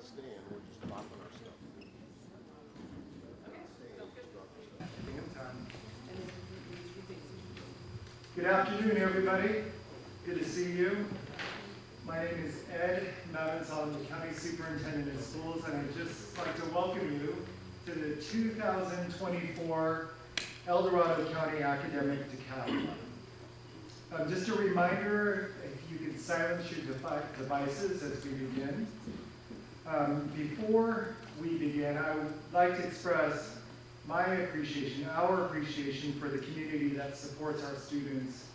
stand, we're just dropping our stuff. Good afternoon, everybody. Good to see you. My name is Ed Mavins. I'm the County Superintendent of Schools, and I'd just like to welcome you to the 2024 El Dorado County Academic Decathalon. Just a reminder, if you can silence your devices as we begin. Before we begin, I would like to express our appreciation for the community that supports our students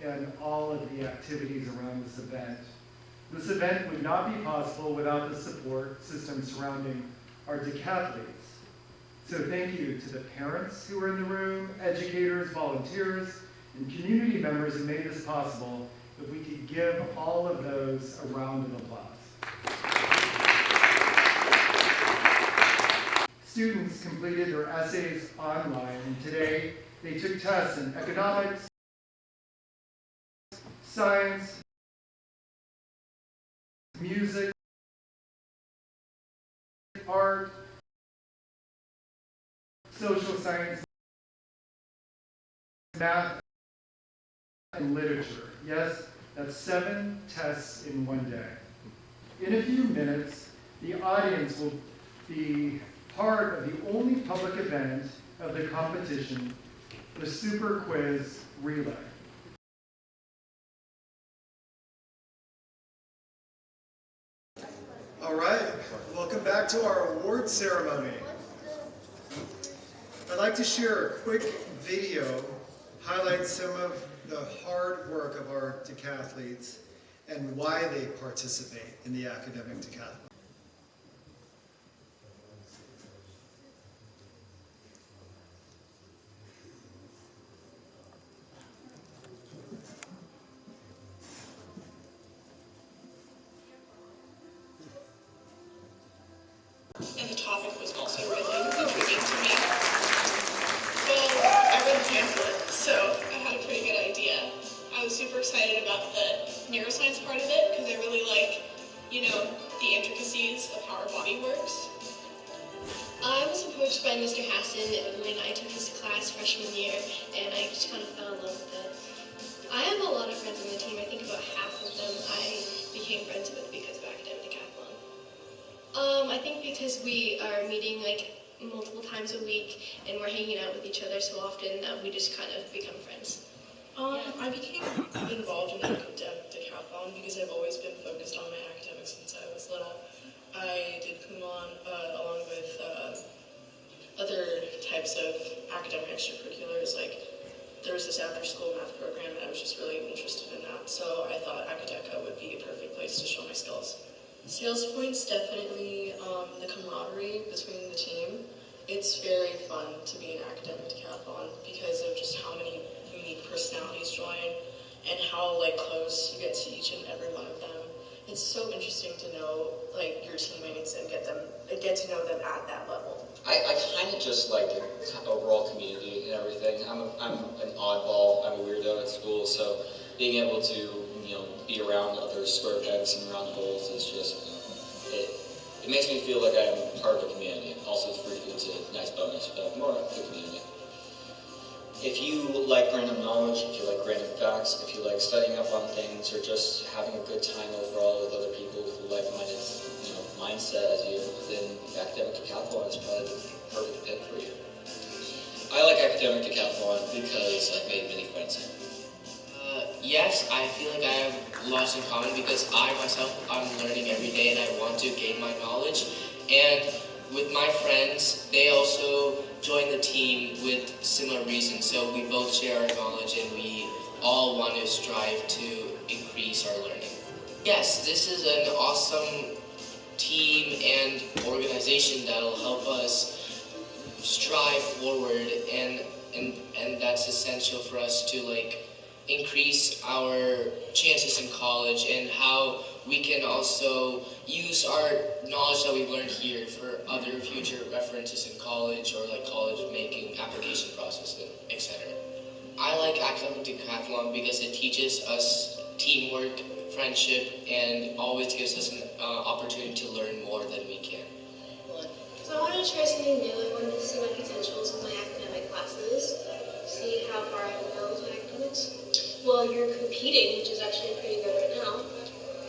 and all of the activities around this event. This event would not be possible without the support system surrounding our decathletes. So thank you to the parents who are in the room, educators, volunteers, and community members who made this possible. If we could give all of those a round of applause. Students completed their essays online, and today they took tests in economics, science, music, art, social science, math, and literature. Yes, that's 7 tests in one day. In a few minutes, the audience will be part of the only public event of the competition, the Super Quiz Relay. All right, welcome back to our award ceremony. I'd like to share a quick video, highlight some of the hard work of our decathletes and why they participate in the Academic Decathalon. And the topic was also really intriguing to me. Well, I read the pamphlet, so I had a pretty good idea. I was super excited about the neuroscience part of it because I really like, the intricacies of how our body works. I was approached by Mr. Hassan when I took his class freshman year, and I just kind of fell in love with it. I have a lot of friends on the team. I think about half of them I became friends with because of Academic Decathlon. I think because we are meeting multiple times a week and we're hanging out with each other so often that we just kind of become friends. I became involved in Academic Decathlon because I've always been focused on my academics since I was little. I did Kumon along with other types of academic extracurriculars, like there was this after-school math program and I was just really interested in that, so I thought Acadeca would be a perfect place to show my skills. Sales points, definitely the camaraderie between the team. It's very fun to be an Academic Decathlon because of just how many unique personalities join and how close you get to each and every one of them. It's so interesting to know your teammates and get to know them at that level. I kind of just like the overall community and everything. I'm an oddball. I'm a weirdo at school, so being able to be around other square pegs and round holes is just it makes me feel like I'm part of the community. Also, it's a nice bonus, but more of the community. If you like random knowledge, if you like random facts, if you like studying up on things, or just having a good time overall with other people with a like-minded mindset as you, then Academic Decathlon is probably the perfect pick for you. I like Academic Decathlon because I've made many friends. Yes, I feel like I have lots in common because I myself, I'm learning every day and I want to gain my knowledge. And with my friends, they also join the team with similar reasons. So we both share our knowledge and we all want to strive to increase our learning. Yes, this is an awesome team and organization that'll help us strive forward, and that's essential for us to increase our chances in college, and how we can also use our knowledge that we've learned here for other future references in college, or college making, application processing, etc. I like Academic Decathlon because it teaches us teamwork, friendship, and always gives us an opportunity to learn more than we can. So I wanted to try something new. I wanted to see my potentials in my academic classes, see how far I can go with my academics. Well, you're competing, which is actually pretty good right now.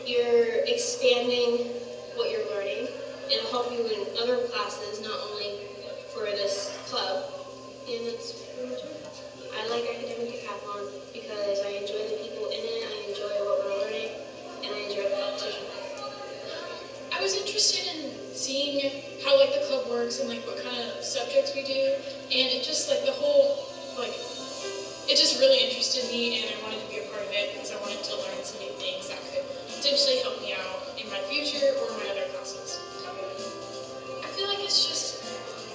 You're expanding what you're learning. It'll help you in other classes, not only for this club. And that's pretty much it. I like Academic Decathalon because I enjoy the people in it, I enjoy what we're learning, and I enjoy the competition. I was interested in seeing how like the club works and like what kind of subjects we do, and it just like the whole like it just really interested me, and I wanted to be a part of it because I wanted to learn some new things that could potentially help me out in my future or my other classes. I feel like it's just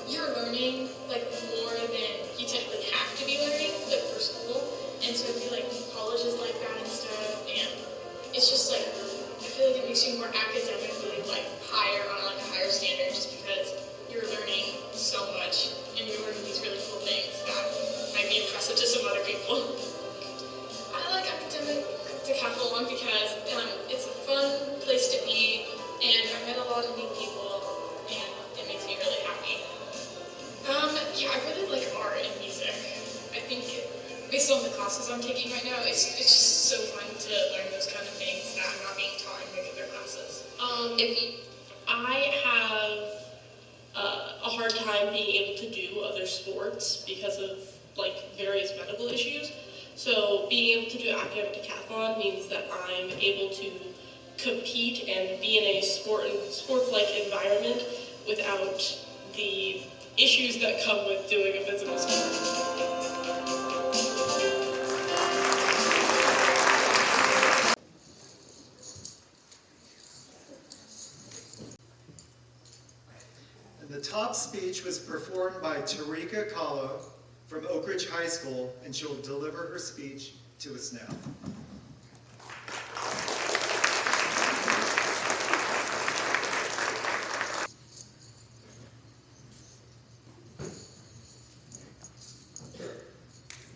you're learning like more than you technically have to be learning like for school, and so I feel like college is like that and stuff, and it's just like I feel like it makes you more academically like higher on like a higher standard just because you're learning so much and you're learning these really cool things that might be impressive to some other people. I like Academic Decathalon because it's a fun place to be, and I met a lot of new people, and it makes me really happy. Yeah, I really like art and music. I think based on the classes I'm taking right now, it's just so fun to learn those kind of things that I'm not being taught in regular classes. I have a hard time being able to do other sports because of like various medical issues. So being able to do academic decathlon means that I'm able to compete and be in a sports-like environment without the issues that come with doing a physical sport. The top speech was performed by Tarika Kahlo from Oak Ridge High School, and she'll deliver her speech to us now.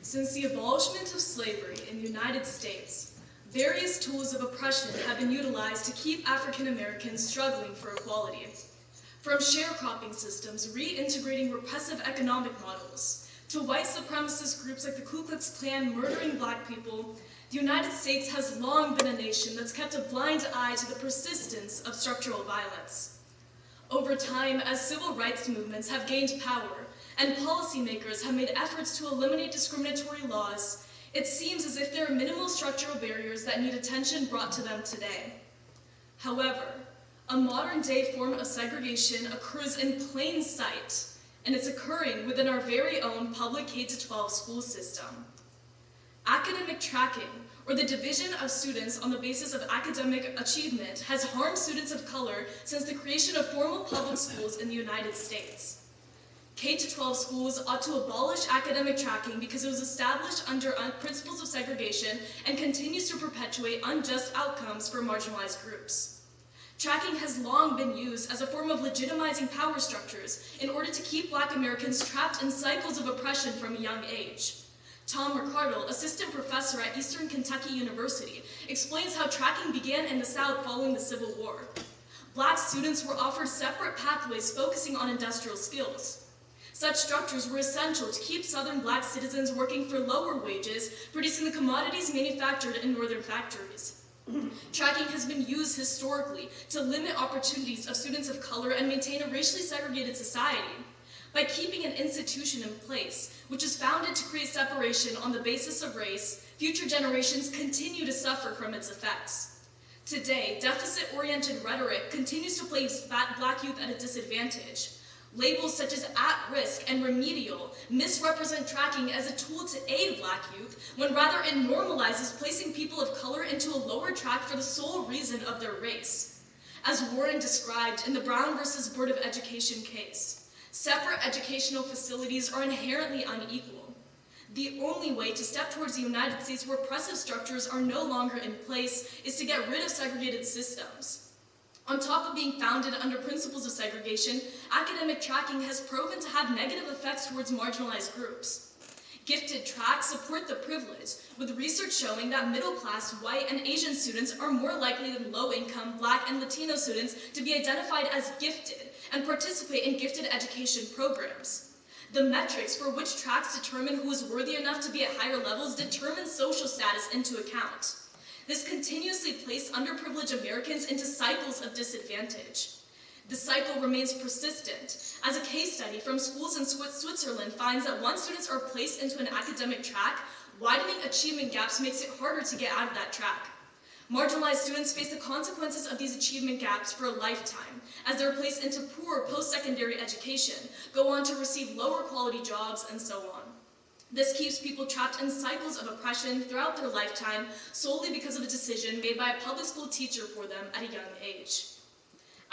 Since the abolishment of slavery in the United States, various tools of oppression have been utilized to keep African Americans struggling for equality. From sharecropping systems reintegrating repressive economic models, to white supremacist groups like the Ku Klux Klan murdering black people, the United States has long been a nation that's kept a blind eye to the persistence of structural violence. Over time, as civil rights movements have gained power and policymakers have made efforts to eliminate discriminatory laws, it seems as if there are minimal structural barriers that need attention brought to them today. However, a modern-day form of segregation occurs in plain sight, and it's occurring within our very own public K-12 school system. Academic tracking, or the division of students on the basis of academic achievement, has harmed students of color since the creation of formal public schools in the United States. K-12 schools ought to abolish academic tracking because it was established under principles of segregation and continues to perpetuate unjust outcomes for marginalized groups. Tracking has long been used as a form of legitimizing power structures in order to keep Black Americans trapped in cycles of oppression from a young age. Tom Ricardo, assistant professor at Eastern Kentucky University, explains how tracking began in the South following the Civil War. Black students were offered separate pathways focusing on industrial skills. Such structures were essential to keep Southern Black citizens working for lower wages, producing the commodities manufactured in Northern factories. Tracking has been used historically to limit opportunities of students of color and maintain a racially segregated society. By keeping an institution in place, which is founded to create separation on the basis of race, future generations continue to suffer from its effects. Today, deficit-oriented rhetoric continues to place Black youth at a disadvantage. Labels such as at-risk and remedial misrepresent tracking as a tool to aid Black youth, when rather it normalizes placing people of color into a lower track for the sole reason of their race. As Warren described in the Brown versus Board of Education case, separate educational facilities are inherently unequal. The only way to step towards a United States where oppressive structures are no longer in place is to get rid of segregated systems. On top of being founded under principles of segregation, academic tracking has proven to have negative effects towards marginalized groups. Gifted tracks support the privileged, with research showing that middle-class, white, and Asian students are more likely than low-income, Black, and Latino students to be identified as gifted and participate in gifted education programs. The metrics for which tracks determine who is worthy enough to be at higher levels determine social status into account. This continuously placed underprivileged Americans into cycles of disadvantage. The cycle remains persistent, as a case study from schools in Switzerland finds that once students are placed into an academic track, widening achievement gaps makes it harder to get out of that track. Marginalized students face the consequences of these achievement gaps for a lifetime, as they're placed into poor post-secondary education, go on to receive lower quality jobs, and so on. This keeps people trapped in cycles of oppression throughout their lifetime solely because of a decision made by a public school teacher for them at a young age.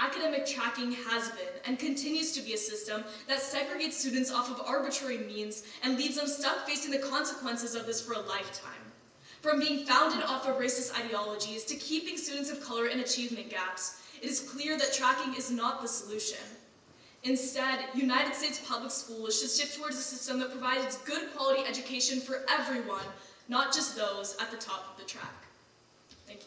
Academic tracking has been and continues to be a system that segregates students off of arbitrary means and leaves them stuck facing the consequences of this for a lifetime. From being founded off of racist ideologies to keeping students of color in achievement gaps, it is clear that tracking is not the solution. Instead, United States public schools should shift towards a system that provides good quality education for everyone, not just those at the top of the track. Thank you.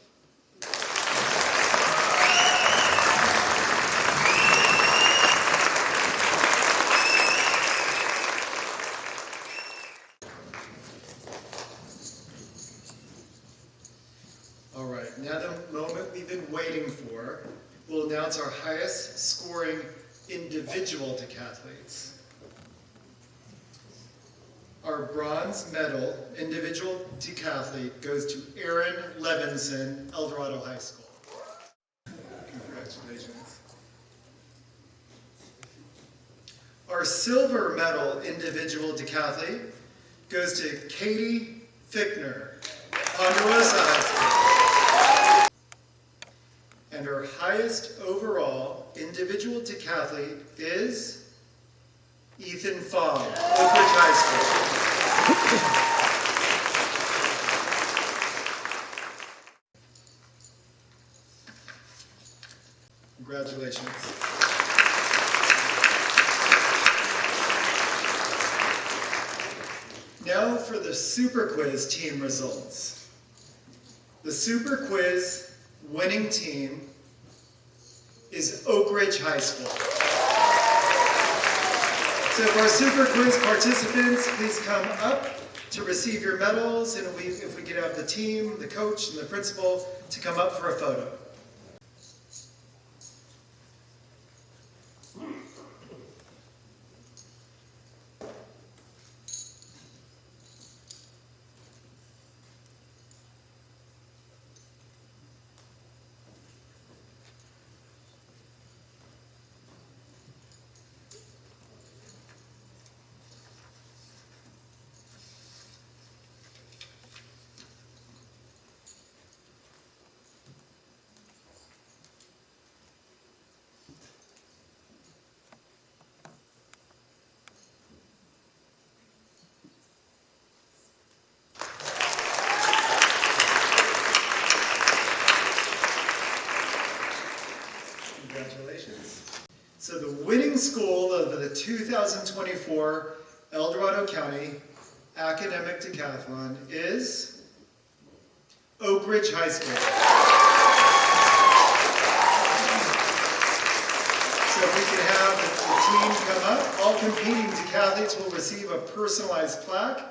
All right, now the moment we've been waiting for, we'll announce our highest scoring individual decathletes. Our bronze medal individual decathlete goes to Aaron Levinson, El Dorado High School. Congratulations. Our silver medal individual decathlete goes to Katie Fickner, Ponderosa High School. And our highest overall individual decathlete is Ethan Fong, Oak Ridge High School. Congratulations. Now for the Super Quiz team results. The Super Quiz winning team is Oak Ridge High School. So for our Super Quiz participants, please come up to receive your medals, and if we could have the team, the coach, and the principal to come up for a photo. Congratulations. So the winning school of the 2024 El Dorado County Academic Decathlon is Oak Ridge High School. So if we can have the team come up, all competing decathletes will receive a personalized plaque,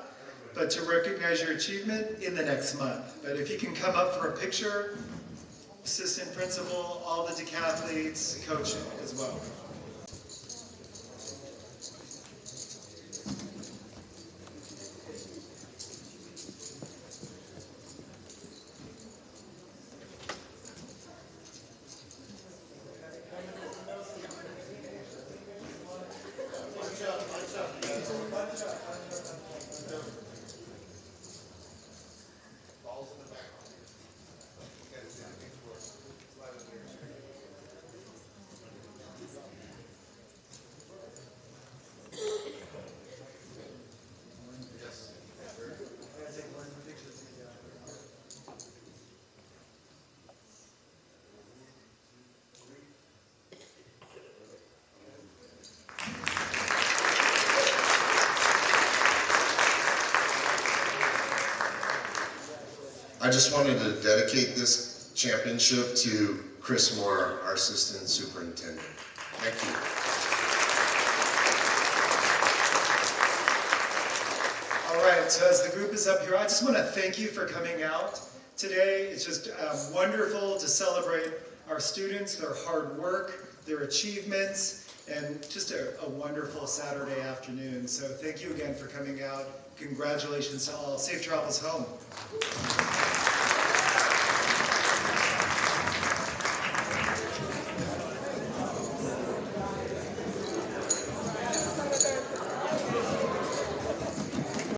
but to recognize your achievement in the next month. But if you can come up for a picture, assistant principal, all the decathletes, coach as well. I just wanted to dedicate this championship to Chris Moore, our assistant superintendent. Thank you. All right, so as the group is up here, I just want to thank you for coming out today. It's just wonderful to celebrate our students, their hard work, their achievements, and just a wonderful Saturday afternoon. So thank you again for coming out. Congratulations to all. Safe travels home.